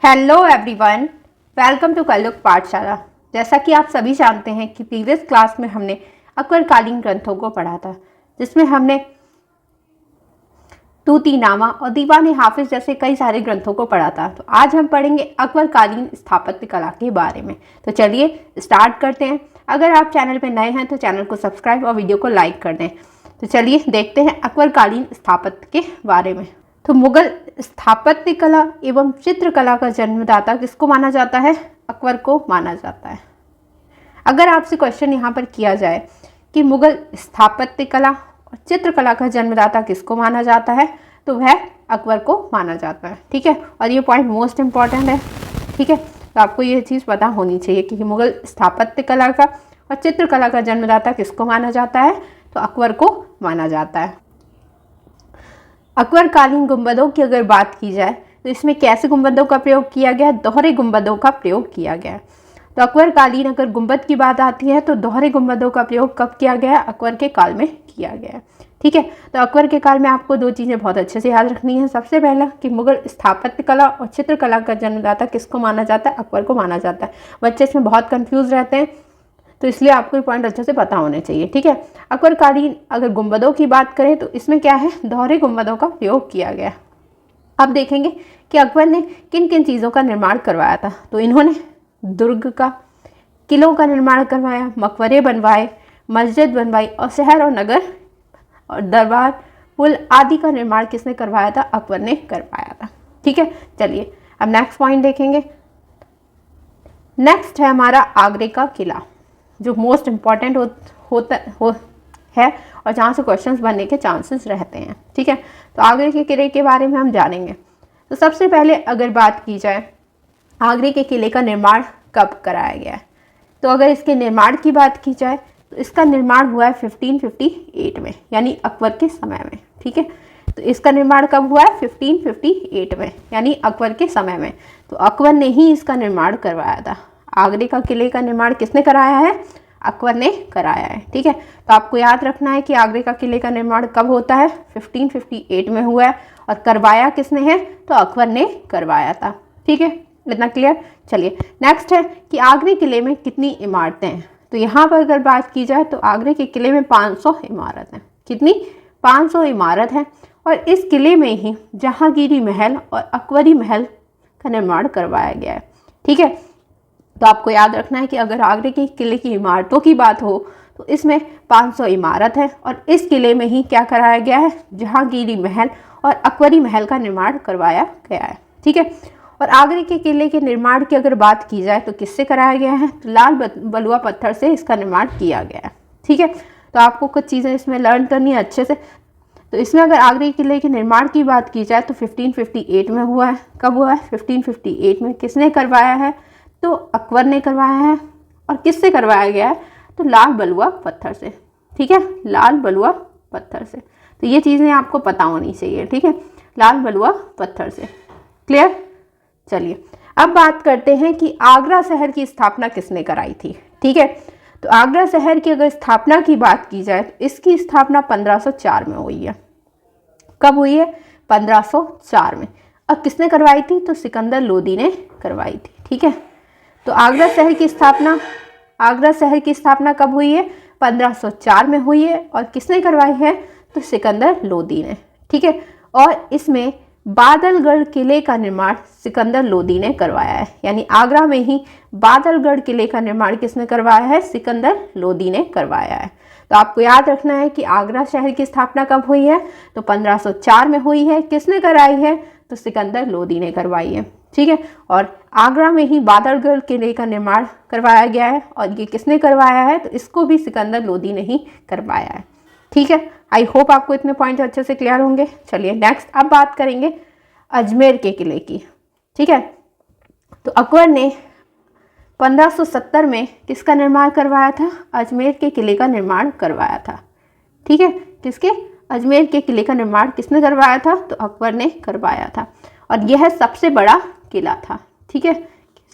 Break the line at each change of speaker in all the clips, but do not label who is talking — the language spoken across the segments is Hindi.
हेलो एवरीवन, वेलकम टू कल्लुक पाठशाला। जैसा कि आप सभी जानते हैं कि प्रीवियस क्लास में हमने अकबरकालीन ग्रंथों को पढ़ा था, जिसमें हमने तूतीनामा और दीवान हाफिज जैसे कई सारे ग्रंथों को पढ़ा था। तो आज हम पढ़ेंगे अकबरकालीन स्थापत्य कला के बारे में। तो चलिए स्टार्ट करते हैं। अगर आप चैनल पर नए हैं तो चैनल को सब्सक्राइब और वीडियो को लाइक कर दें। तो चलिए देखते हैं अकबरकालीन स्थापत्य के बारे में। तो मुगल स्थापत्य कला एवं चित्रकला का जन्मदाता किसको माना जाता है? अकबर को माना जाता है। अगर आपसे क्वेश्चन यहाँ पर किया जाए कि मुगल स्थापत्य कला और चित्रकला का जन्मदाता किसको माना जाता है, तो वह अकबर को माना जाता है। ठीक है, और ये पॉइंट मोस्ट इम्पॉर्टेंट है। ठीक है, तो आपको ये चीज़ पता होनी चाहिए कि मुगल स्थापत्य कला का और चित्रकला का जन्मदाता किसको माना जाता है, तो अकबर को माना जाता है। अकबरकालीन गुंबदों की अगर बात की जाए तो इसमें कैसे गुंबदों का प्रयोग किया गया है? दोहरे गुंबदों का प्रयोग किया गया है। तो अकबरकालीन अगर गुंबद की बात आती है तो दोहरे गुंबदों का प्रयोग कब किया गया है? अकबर के काल में किया गया है। ठीक है, तो अकबर के काल में आपको दो चीज़ें बहुत अच्छे से याद रखनी है। सबसे पहला कि मुगल स्थापत्य कला और चित्रकला का जन्मदाता किसको माना जाता है? अकबर को माना जाता है। बच्चे इसमें बहुत कन्फ्यूज रहते हैं, तो इसलिए आपको ये पॉइंट अच्छे से पता होने चाहिए। ठीक है, अकबरकालीन अगर गुंबदों की बात करें तो इसमें क्या है? दोहरे गुंबदों का प्रयोग किया गया। अब देखेंगे कि अकबर ने किन किन चीज़ों का निर्माण करवाया था। तो इन्होंने दुर्ग का, किलों का निर्माण करवाया, मकबरे बनवाए, मस्जिद बनवाई और शहर और नगर और दरबार पुल आदि का निर्माण किसने करवाया था? अकबर ने करवाया था। ठीक है, चलिए अब नेक्स्ट पॉइंट देखेंगे। नेक्स्ट है हमारा आगरे का किला, जो मोस्ट इम्पॉर्टेंट है और जहाँ से क्वेश्चंस बनने के चांसेस रहते हैं। ठीक है, तो आगरे के किले के बारे में हम जानेंगे। तो सबसे पहले अगर बात की जाए आगरे के किले का निर्माण कब कराया गया है, तो अगर इसके निर्माण की बात की जाए तो इसका निर्माण हुआ है 1558 में, यानी अकबर के समय में। ठीक है, तो इसका निर्माण कब हुआ है? 1558 में, यानी अकबर के समय में। तो अकबर ने ही इसका निर्माण करवाया था। आगरे का किले का निर्माण किसने कराया है? अकबर ने कराया है। ठीक है, तो आपको याद रखना है कि आगरे का किले का निर्माण कब होता है? 1558 में हुआ है। और करवाया किसने है? तो अकबर ने करवाया था। ठीक है, इतना क्लियर। चलिए नेक्स्ट है कि आगरे किले में कितनी इमारतें हैं। तो यहाँ पर अगर बात की जाए तो आगरे के किले में 500 इमारत हैं। कितनी? 500 इमारत हैं। और इस किले में ही जहांगीरी महल और अकबरी महल का निर्माण करवाया गया है। ठीक है, तो आपको याद रखना है कि अगर आगरे के किले की इमारतों की बात हो तो इसमें 500 इमारत है और इस किले में ही क्या कराया गया है? जहांगीरी महल और अकबरी महल का निर्माण करवाया गया है। ठीक है, और आगरे के किले के निर्माण की अगर बात की जाए तो किससे कराया गया है? तो लाल बलुआ पत्थर से इसका निर्माण किया गया है। ठीक है, तो आपको कुछ चीज़ें इसमें लर्न करनी है अच्छे से। तो इसमें अगर आगरे किले के निर्माण की बात की जाए तो 1558 में हुआ है। कब हुआ है? 1558 में। किसने करवाया है? तो अकबर ने करवाया है। और किससे करवाया गया है? तो लाल बलुआ पत्थर से। ठीक है, लाल बलुआ पत्थर से। तो ये चीज़ें आपको पता होनी चाहिए। ठीक है, लाल बलुआ पत्थर से। क्लियर। चलिए अब बात करते हैं कि आगरा शहर की स्थापना किसने कराई थी। ठीक है, तो आगरा शहर की अगर स्थापना की बात की जाए तो इसकी स्थापना 1504 में हुई है। कब हुई है? 1504 में। अब किसने करवाई थी? तो सिकंदर लोदी ने करवाई थी। ठीक है, तो आगरा शहर की स्थापना कब हुई है? 1504 में हुई है। और किसने करवाई है? तो सिकंदर लोदी ने। ठीक है, और इसमें बादलगढ़ किले का निर्माण सिकंदर लोदी ने करवाया है। यानी आगरा में ही बादलगढ़ किले का निर्माण किसने करवाया है? सिकंदर लोदी ने करवाया है। तो आपको याद रखना है कि आगरा शहर की स्थापना कब हुई है? तो 1504 में हुई है। किसने कराई है? तो सिकंदर लोदी ने करवाई है। ठीक है, और आगरा में ही बादलगढ़ किले का निर्माण करवाया गया है। और ये किसने करवाया है? तो इसको भी सिकंदर लोदी ने ही करवाया है। ठीक है, आई होप आपको इतने पॉइंट अच्छे से क्लियर होंगे। चलिए नेक्स्ट अब बात करेंगे अजमेर के किले की। ठीक है, तो अकबर ने 1570 में किसका निर्माण करवाया था? अजमेर के किले का निर्माण करवाया था। ठीक है, किसके? अजमेर के किले का निर्माण किसने करवाया था? तो अकबर ने करवाया था। और यह सबसे बड़ा किला था। ठीक है,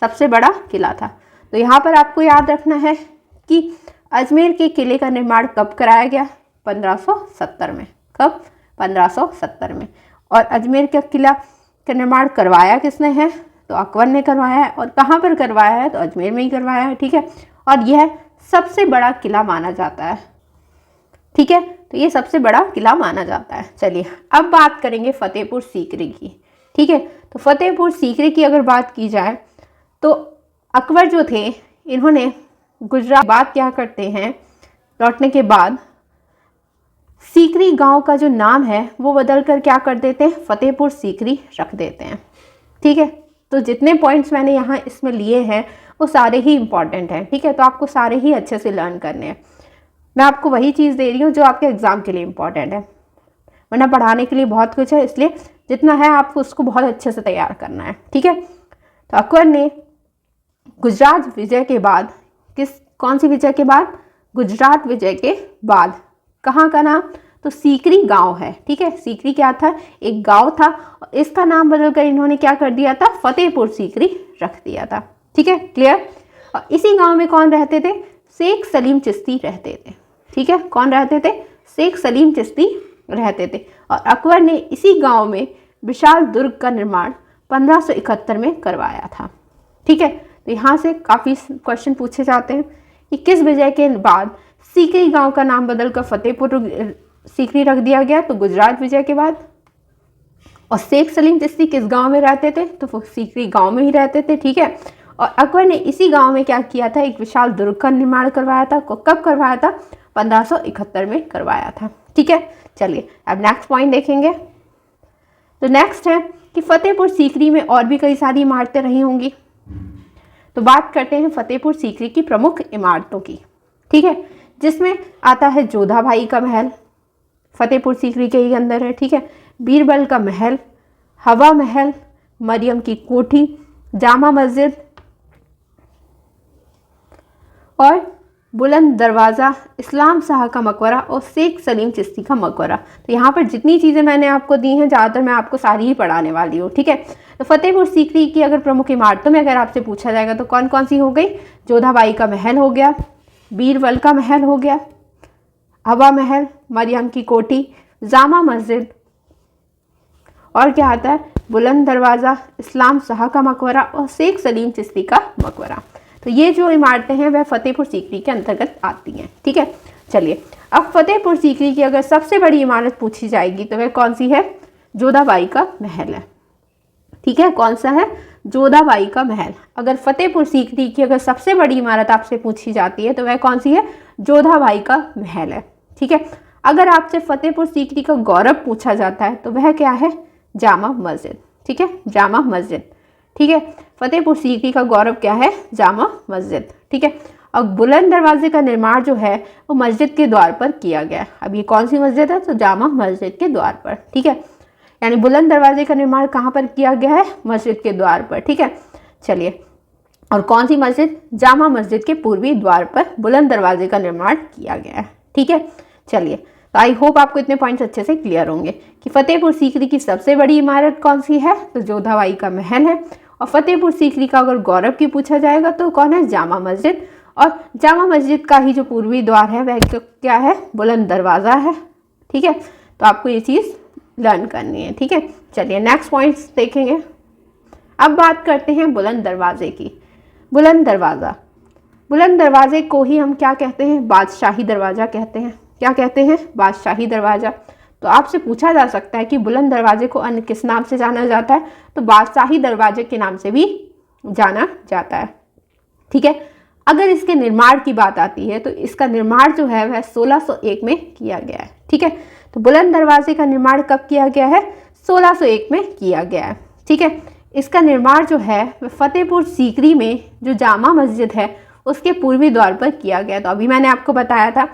सबसे बड़ा किला था। तो यहाँ पर आपको याद रखना है कि अजमेर के किले का निर्माण कब कराया गया? 1570 में। कब? 1570 में। और अजमेर का किला का निर्माण करवाया किसने है? तो अकबर ने करवाया है, और कहाँ पर करवाया है, तो अजमेर में ही करवाया है, ठीक है। और यह सबसे बड़ा किला माना जाता है, ठीक है, तो ये सबसे बड़ा किला माना जाता है। चलिए अब बात करेंगे फतेहपुर सीकरी की, ठीक है। तो फतेहपुर सीकरी की अगर बात की जाए तो अकबर जो थे इन्होंने गुजरात बात क्या करते हैं, लौटने के बाद सीकरी गांव का जो नाम है वो बदल कर क्या कर देते हैं, फतेहपुर सीकरी रख देते हैं, ठीक है। तो जितने पॉइंट्स मैंने यहाँ इसमें लिए हैं वो सारे ही इंपॉर्टेंट हैं, ठीक है, तो आपको सारे ही अच्छे से लर्न करने हैं। मैं आपको वही चीज़ दे रही हूँ जो आपके एग्ज़ाम के लिए इंपॉर्टेंट है, वरना पढ़ाने के लिए बहुत कुछ है, इसलिए जितना है आपको उसको बहुत अच्छे से तैयार करना है, ठीक है। तो अकबर ने गुजरात विजय के बाद कौन सी विजय के बाद, गुजरात विजय के बाद कहाँ का नाम, तो सीकरी गांव है, ठीक है। सीकरी क्या था, एक गांव था, और इसका नाम बदलकर इन्होंने क्या कर दिया था, फतेहपुर सीकरी रख दिया था, ठीक है, क्लियर। और इसी गांव में कौन रहते थे, शेख सलीम चिश्ती रहते थे, ठीक है। कौन रहते थे, शेख सलीम चिश्ती रहते थे। और अकबर ने इसी गांव में विशाल दुर्ग का निर्माण 1571 में करवाया था, ठीक है। तो यहाँ से काफ़ी क्वेश्चन पूछे जाते हैं कि किस विजय के बाद सीकरी गांव का नाम बदलकर फतेहपुर सीकरी रख दिया गया, तो गुजरात विजय के बाद। और शेख सलीम चिश्ती किस गांव में रहते थे, तो वो सीकरी गांव में ही रहते थे, ठीक है। और अकबर ने इसी गांव में क्या किया था, एक विशाल दुर्ग का निर्माण करवाया था। कब करवाया था, 1571 में करवाया था, ठीक है। चलिए अब नेक्स्ट पॉइंट देखेंगे। तो नेक्स्ट है कि फतेहपुर सीकरी में और भी कई सारी इमारतें रही होंगी, तो बात करते हैं फतेहपुर सीकरी की प्रमुख इमारतों की, ठीक है, जिसमें आता है जोधा भाई का महल, फतेहपुर सीकरी के ही अंदर है, ठीक है। बीरबल का महल, हवा महल, मरियम की कोठी, जामा मस्जिद और बुलंद दरवाज़ा, इस्लाम शाह का मकबरा और शेख सलीम चिश्ती का मकबरा। तो यहाँ पर जितनी चीज़ें मैंने आपको दी हैं ज़्यादातर मैं आपको सारी ही पढ़ाने वाली हूँ, ठीक है। तो फतेहपुर सीकरी की अगर प्रमुख इमारतों में अगर आपसे पूछा जाएगा तो कौन कौन सी हो गई, जोधाबाई का महल हो गया, बीरबल का महल हो गया, हवा महल, मरियम की कोठी, जामा मस्जिद, और क्या आता है, बुलंद दरवाज़ा, इस्लाम शाह का मकबरा और शेख सलीम चिश्ती का मकबरा। तो ये जो इमारतें हैं वह फतेहपुर सीकरी के अंतर्गत आती हैं, ठीक है। चलिए अब फतेहपुर सीकरी की अगर सबसे बड़ी इमारत पूछी जाएगी तो वह कौन सी है, जोधाबाई का महल है, ठीक है। कौन सा है, जोधाबाई का महल। अगर फतेहपुर सीकरी की अगर सबसे बड़ी इमारत आपसे पूछी जाती है तो वह कौन सी है, जोधाबाई का महल है, ठीक है। अगर आपसे फतेहपुर सीकरी का गौरव पूछा जाता है तो वह क्या है, जामा मस्जिद, ठीक है, जामा मस्जिद, ठीक है। फतेहपुर सीकरी का गौरव क्या है, जामा मस्जिद, ठीक है। और बुलंद दरवाजे का निर्माण जो है वो मस्जिद के द्वार पर किया गया है। अब ये कौन सी मस्जिद है, तो जामा मस्जिद के द्वार पर, ठीक है। यानी बुलंद दरवाजे का निर्माण कहाँ पर किया गया है, मस्जिद के द्वार पर, ठीक है। चलिए, और कौन सी मस्जिद, जामा मस्जिद के पूर्वी द्वार पर बुलंद दरवाजे का निर्माण किया गया है, ठीक है। चलिए, तो आई होप आपको इतने पॉइंट्स अच्छे से क्लियर होंगे कि फतेहपुर सीकरी की सबसे बड़ी इमारत कौन सी है, तो जोधाबाई का महल है। और फतेहपुर सीकरी का अगर गौरव की पूछा जाएगा तो कौन है, जामा मस्जिद। और जामा मस्जिद का ही जो पूर्वी द्वार है वह क्या है, बुलंद दरवाज़ा है, ठीक है। तो आपको ये चीज़ लर्न करनी है, ठीक है। चलिए नेक्स्ट पॉइंट्स देखेंगे। अब बात करते हैं बुलंद दरवाजे की। बुलंद दरवाज़ा, बुलंद दरवाजे को ही हम क्या कहते हैं, बादशाही दरवाज़ा कहते हैं। क्या कहते हैं, बादशाही दरवाज़ा। तो आपसे पूछा जा सकता है कि बुलंद दरवाजे को अन्य किस नाम से जाना जाता है, तो बादशाही दरवाजे के नाम से भी जाना जाता है, ठीक है। अगर इसके निर्माण की बात आती है तो इसका निर्माण जो है वह 1601 में किया गया है, ठीक है। तो बुलंद दरवाजे का निर्माण कब किया गया है, 1601 में किया गया है, ठीक है। इसका निर्माण जो है वह फतेहपुर सीकरी में जो जामा मस्जिद है उसके पूर्वी द्वार पर किया गया। तो अभी मैंने आपको बताया था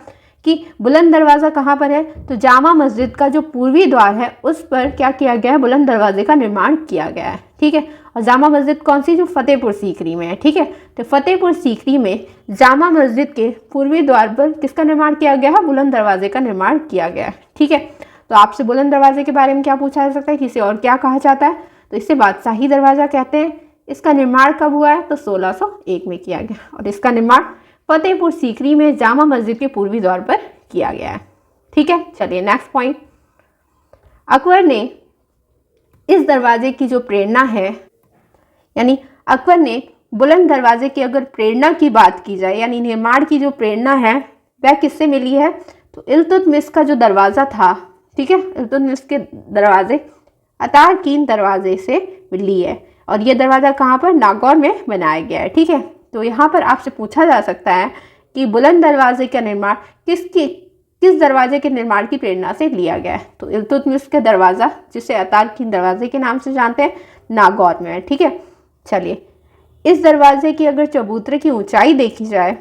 कि बुलंद दरवाज़ा कहाँ पर है, तो जामा मस्जिद का जो पूर्वी द्वार है उस पर क्या किया गया है, बुलंद दरवाजे का निर्माण किया गया है, ठीक है। और जामा मस्जिद कौन सी, जो फतेहपुर सीकरी में है, ठीक है। तो फतेहपुर सीकरी में जामा मस्जिद के पूर्वी द्वार पर किसका निर्माण किया गया है, बुलंद दरवाजे का निर्माण किया गया है, ठीक है। तो आपसे बुलंद दरवाजे के बारे में क्या पूछा जा सकता है, किसे और क्या कहा जाता है, तो इसे बादशाही दरवाज़ा कहते हैं। इसका निर्माण कब हुआ है, तो 1601 में किया गया और इसका निर्माण फतेहपुर सीकरी में जामा मस्जिद के पूर्वी द्वार पर किया गया है, ठीक है। चलिए नेक्स्ट पॉइंट। अकबर ने इस दरवाजे की जो प्रेरणा है यानी अकबर ने बुलंद दरवाजे की अगर प्रेरणा की बात की जाए, यानी निर्माण की जो प्रेरणा है वह किससे मिली है, तो इल्तुतमिश का जो दरवाज़ा था, ठीक है, इल्तुतमिश के दरवाजे अतारकीन दरवाजे से मिली है। और ये दरवाज़ा कहाँ पर, नागौर में बनाया गया है। ठीक है, तो यहाँ पर आपसे पूछा जा सकता है कि बुलंद दरवाजे का निर्माण किस दरवाजे के निर्माण की प्रेरणा से लिया गया है, तो इल्तुतमिश का दरवाज़ा, जिसे अतारकीन दरवाजे के नाम से जानते हैं, नागौर में है। ठीक है, चलिए इस दरवाजे की अगर चबूतरे की ऊंचाई देखी जाए,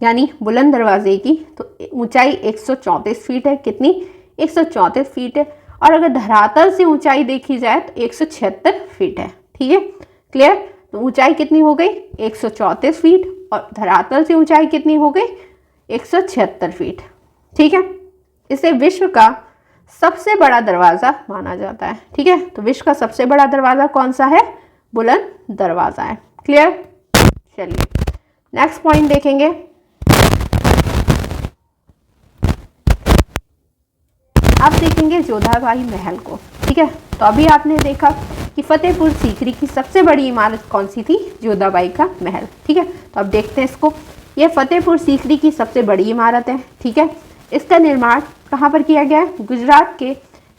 यानी बुलंद दरवाजे की, तो ऊंचाई 134 फीट है। कितनी, 134 फीट है। और अगर धरातल से ऊंचाई देखी जाए तो 176 फीट है। ठीक है, क्लियर। तो ऊंचाई कितनी हो गई, 134 फीट, और धरातल से ऊंचाई कितनी हो गई, 176 फीट। ठीक है, इसे विश्व का सबसे बड़ा दरवाज़ा माना जाता है। ठीक है, तो विश्व का सबसे बड़ा दरवाज़ा कौन सा है, बुलंद दरवाज़ा है। क्लियर। चलिए नेक्स्ट पॉइंट देखेंगे। अब देखेंगे जोधाबाई महल को। ठीक है, तो अभी आपने देखा कि फतेहपुर सीकरी की सबसे बड़ी इमारत कौन सी थी, जोधाबाई का महल। ठीक है, तो अब देखते हैं इसको। यह फतेहपुर सीकरी की सबसे बड़ी इमारत है। ठीक है, इसका निर्माण कहाँ पर किया गया है, गुजरात के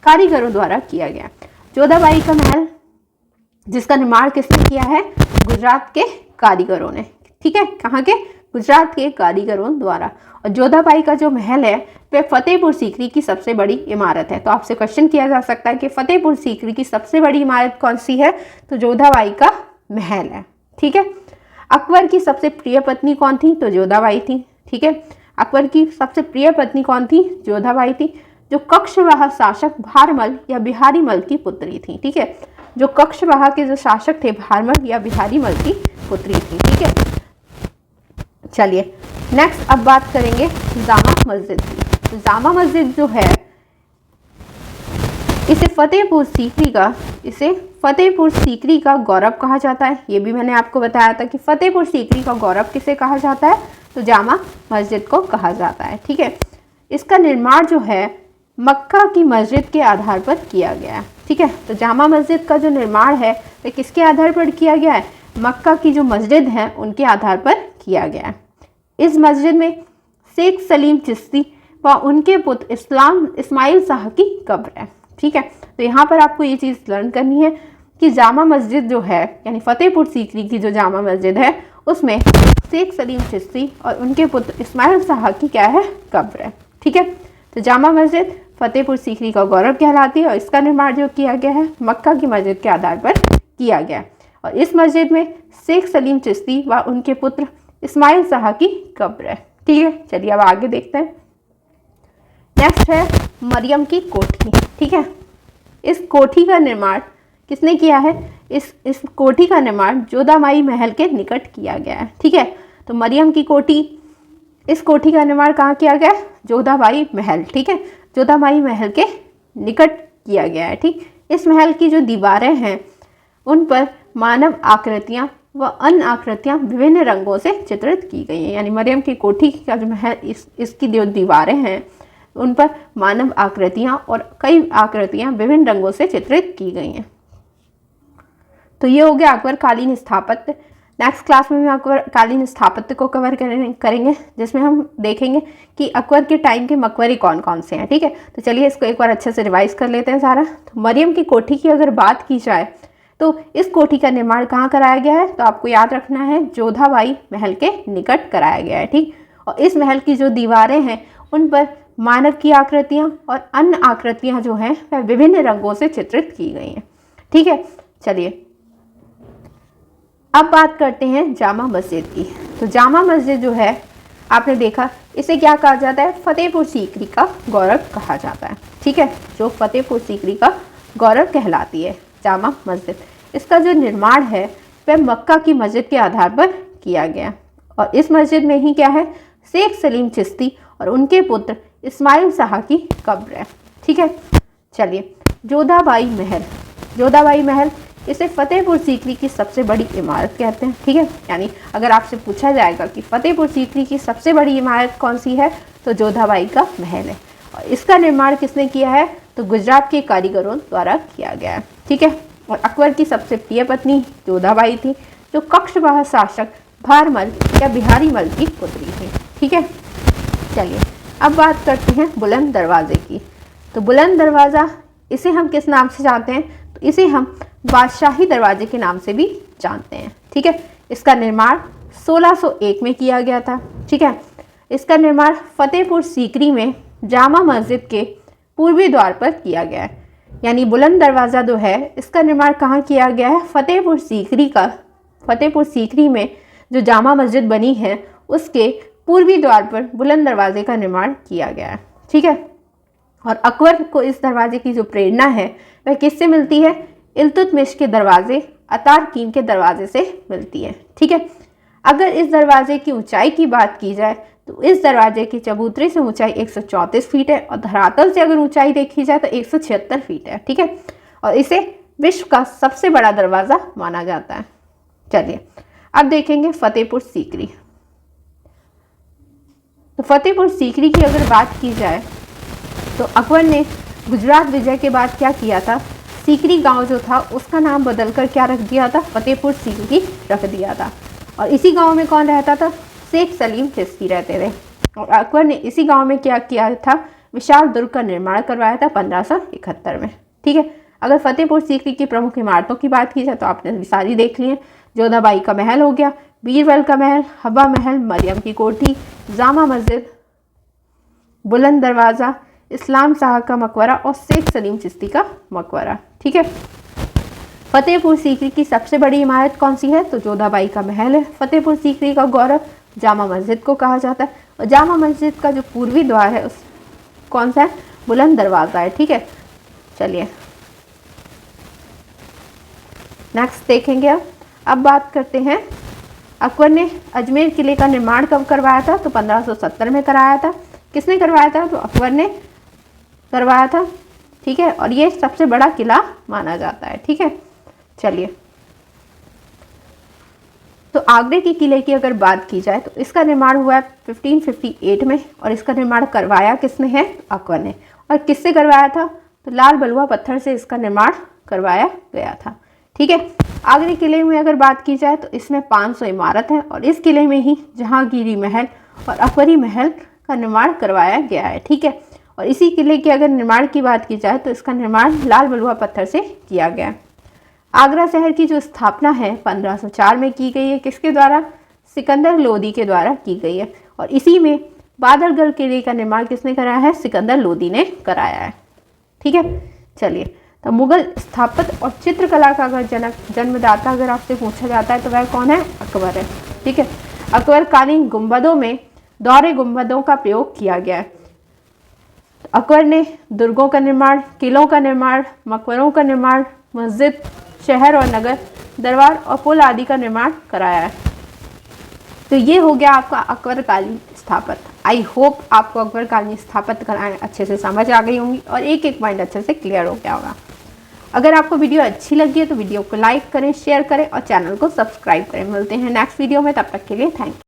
कारीगरों द्वारा किया गया। जोधाबाई का महल जिसका निर्माण किसने किया है, गुजरात के कारीगरों ने। ठीक है, कहाँ के, गुजरात के कारीगरों द्वारा। और जोधाबाई का जो महल है वह फतेहपुर सीकरी की सबसे बड़ी इमारत है। तो आपसे क्वेश्चन किया जा सकता है कि फतेहपुर सीकरी की सबसे बड़ी इमारत कौन सी है, तो जोधाबाई का महल है। ठीक है, अकबर की सबसे प्रिय पत्नी कौन थी, तो जोधाबाई थी। ठीक है, अकबर की सबसे प्रिय पत्नी कौन थी, जोधाबाई थी, जो कक्षवाह शासक भारमल या बिहारी मल की पुत्री थी। ठीक है, जो कक्षवाह के जो शासक थे भारमल या बिहारी मल की पुत्री थी। ठीक है, चलिए नेक्स्ट अब बात करेंगे जामा मस्जिद की। तो जामा मस्जिद जो है इसे फतेहपुर सीकरी का गौरव कहा जाता है। ये भी मैंने आपको बताया था कि फतेहपुर सीकरी का गौरव किसे कहा जाता है, तो जामा मस्जिद को कहा जाता है। ठीक है, इसका निर्माण जो है मक्का की मस्जिद के आधार पर किया गया है। ठीक है, तो जामा मस्जिद का जो निर्माण है वह किसके आधार पर किया गया है, मक्का की जो मस्जिद है उनके आधार पर किया गया है। इस मस्जिद में शेख सलीम चिश्ती व उनके पुत्र इस्माइल शाह की कब्र है। ठीक है, तो यहाँ पर आपको ये चीज़ लर्न करनी है कि जामा मस्जिद जो है, यानी फतेहपुर सीकरी की जो जामा मस्जिद है उसमें शेख सलीम चिश्ती और उनके पुत्र इस्माइल शाह की क्या है, कब्र है। ठीक है, तो जामा मस्जिद फतेहपुर सीकरी का गौरव कहलाती है और इसका निर्माण जो किया गया है मक्का की मस्जिद के आधार पर किया गया। और इस मस्जिद में शेख सलीम चिश्ती व उनके पुत्र इस्माइल शाह की कब्र है। ठीक है, चलिए अब आगे देखते हैं। नेक्स्ट है मरियम की कोठी। ठीक है, इस कोठी का निर्माण किसने किया है, इस कोठी का निर्माण जोधाबाई महल के निकट किया गया है। ठीक है, तो मरियम की कोठी, इस कोठी का निर्माण कहाँ किया गया, जोधाबाई महल। ठीक है, जोधाबाई महल के निकट किया गया है। ठीक, इस महल की जो दीवारें हैं उन पर मानव आकृतियाँ व अन्य आकृतियाँ विभिन्न रंगों से चित्रित की गई हैं। यानी मरियम की कोठी का जो महल, इसकी जो दीवारें हैं उन पर मानव आकृतियाँ और कई आकृतियाँ विभिन्न रंगों से चित्रित की गई हैं। तो ये हो गया अकबर कालीन स्थापत्य। नेक्स्ट क्लास में हम अकबर कालीन स्थापत्य को कवर करेंगे जिसमें हम देखेंगे कि अकबर के टाइम के मकबरे कौन कौन से हैं। ठीक है, तो चलिए इसको एक बार अच्छे से रिवाइज कर लेते हैं सारा। तो मरियम की कोठी की अगर बात की जाए तो इस कोठी का निर्माण कहाँ कराया गया है, तो आपको याद रखना है जोधाबाई महल के निकट कराया गया है। ठीक, और इस महल की जो दीवारें हैं उन पर मानव की आकृतियाँ और अन्य आकृतियाँ जो हैं वह विभिन्न रंगों से चित्रित की गई हैं। ठीक है, चलिए अब बात करते हैं जामा मस्जिद की। तो जामा मस्जिद जो है आपने देखा, इसे क्या कहा जाता है, फतेहपुर सीकरी का गौरव कहा जाता है। ठीक है, जो फतेहपुर सीकरी का गौरव कहलाती है जामा मस्जिद। इसका जो निर्माण है वह मक्का की मस्जिद के आधार पर किया गया और इस मस्जिद में ही क्या है, शेख सलीम चिश्ती और उनके पुत्र इस्माइल शाह की कब्र है। ठीक है, चलिए जोधाबाई महल इसे फतेहपुर सीकरी की सबसे बड़ी इमारत कहते हैं। ठीक है, यानी अगर आपसे पूछा जाएगा कि फतेहपुर सीकरी की सबसे बड़ी इमारत कौन सी है, तो जोधाबाई का महल है और इसका निर्माण किसने किया है, तो गुजरात के कारीगरों द्वारा किया गया है। ठीक है, और अकबर की सबसे प्रिय पत्नी जोधाबाई थी, जो कक्षवाह शासक भारमल या बिहारी मल की पुत्री थी। ठीक है, चलिए अब बात करते हैं बुलंद दरवाजे की। तो बुलंद दरवाज़ा, इसे हम किस नाम से जानते हैं? तो इसे हम बादशाही दरवाजे के नाम से भी जानते हैं। ठीक है, इसका निर्माण 1601 में किया गया था। ठीक है, इसका निर्माण फतेहपुर सीकरी में जामा मस्जिद के पूर्वी द्वार पर किया गया है। यानी बुलंद दरवाज़ा जो है, इसका निर्माण कहाँ किया गया है? फतेहपुर सीकरी में जो जामा मस्जिद बनी है उसके पूर्वी द्वार पर बुलंद दरवाजे का निर्माण किया गया है। ठीक है, और अकबर को इस दरवाजे की जो प्रेरणा है वह किससे मिलती है? इल्तुतमिश के दरवाजे अतारकीन के दरवाजे से मिलती है। ठीक है, अगर इस दरवाजे की ऊंचाई की बात की जाए तो इस दरवाजे की चबूतरे से ऊंचाई 134 फीट है और धरातल से अगर ऊंचाई देखी जाए तो 176 फीट है। ठीक है, और इसे विश्व का सबसे बड़ा दरवाज़ा माना जाता है। चलिए अब देखेंगे फतेहपुर सीकरी। तो फतेहपुर सीकरी की अगर बात की जाए तो अकबर ने गुजरात विजय के बाद क्या किया था? सीकरी गांव जो था उसका नाम बदलकर क्या रख दिया था? फतेहपुर सीकरी रख दिया था। और इसी गांव में कौन रहता था? शेख सलीम चिश्ती रहते थे। और अकबर ने इसी गांव में क्या किया था? विशाल दुर्ग का निर्माण करवाया था 1571 में। ठीक है, अगर फतेहपुर सीकरी की प्रमुख इमारतों की बात की जाए तो आपने सारी देख ली है। जोधाबाई का महल हो गया, बीरबल का महल, हवा महल, मरियम की कोठी, जामा मस्जिद, बुलंद दरवाज़ा, इस्लाम शाह का मकबरा और शेख सलीम चिश्ती का मकबरा। ठीक है, फतेहपुर सीकरी की सबसे बड़ी इमारत कौन सी है? तो जोधाबाई का महल है। फतेहपुर सीकरी का गौरव जामा मस्जिद को कहा जाता है और जामा मस्जिद का जो पूर्वी द्वार है उस कौन सा है? बुलंद दरवाज़ा है। ठीक है, चलिए नेक्स्ट देखेंगे। अब बात करते हैं अकबर ने अजमेर किले का निर्माण कब करवाया था? तो 1570 में कराया था। किसने करवाया था? तो अकबर ने करवाया था। ठीक है, और ये सबसे बड़ा किला माना जाता है। ठीक है, चलिए तो आगरे के किले की अगर बात की जाए तो इसका निर्माण हुआ है 1558 में और इसका निर्माण करवाया किसने है? अकबर ने। और किससे करवाया था? तो लाल बलुआ पत्थर से इसका निर्माण करवाया गया था। ठीक है, आगरे किले में अगर बात की जाए तो इसमें 500 इमारत है और इस किले में ही जहांगीरी महल और अकबरी महल का निर्माण करवाया गया है। ठीक है, और इसी किले के अगर निर्माण की बात की जाए तो इसका निर्माण लाल बलुआ पत्थर से किया गया है। आगरा शहर की जो स्थापना है 1504 में की गई है। किसके द्वारा? सिकंदर लोदी के द्वारा की गई है। और इसी में बादलगढ़ किले का निर्माण किसने कराया है? सिकंदर लोदी ने कराया है। ठीक है, चलिए तो मुगल स्थापत्य और चित्रकला का अगर जन्मदाता अगर आपसे पूछा जाता है तो वह कौन है? अकबर है। ठीक है, अकबरकालीन गुंबदों में दोहरे गुंबदों का प्रयोग किया गया है। अकबर ने दुर्गों का निर्माण, किलों का निर्माण, मकबरों का निर्माण, मस्जिद, शहर और नगर, दरबार और पुल आदि का निर्माण कराया है। तो ये हो गया आपका अकबरकालीन स्थापत्य। आई होप आपको अकबरकालीन स्थापत्य कलाएं अच्छे से समझ आ गई होंगी और एक एक पॉइंट अच्छे से क्लियर हो गया होगा। अगर आपको वीडियो अच्छी लगी है तो वीडियो को लाइक करें, शेयर करें और चैनल को सब्सक्राइब करें। मिलते हैं नेक्स्ट वीडियो में, तब तक के लिए थैंक यू।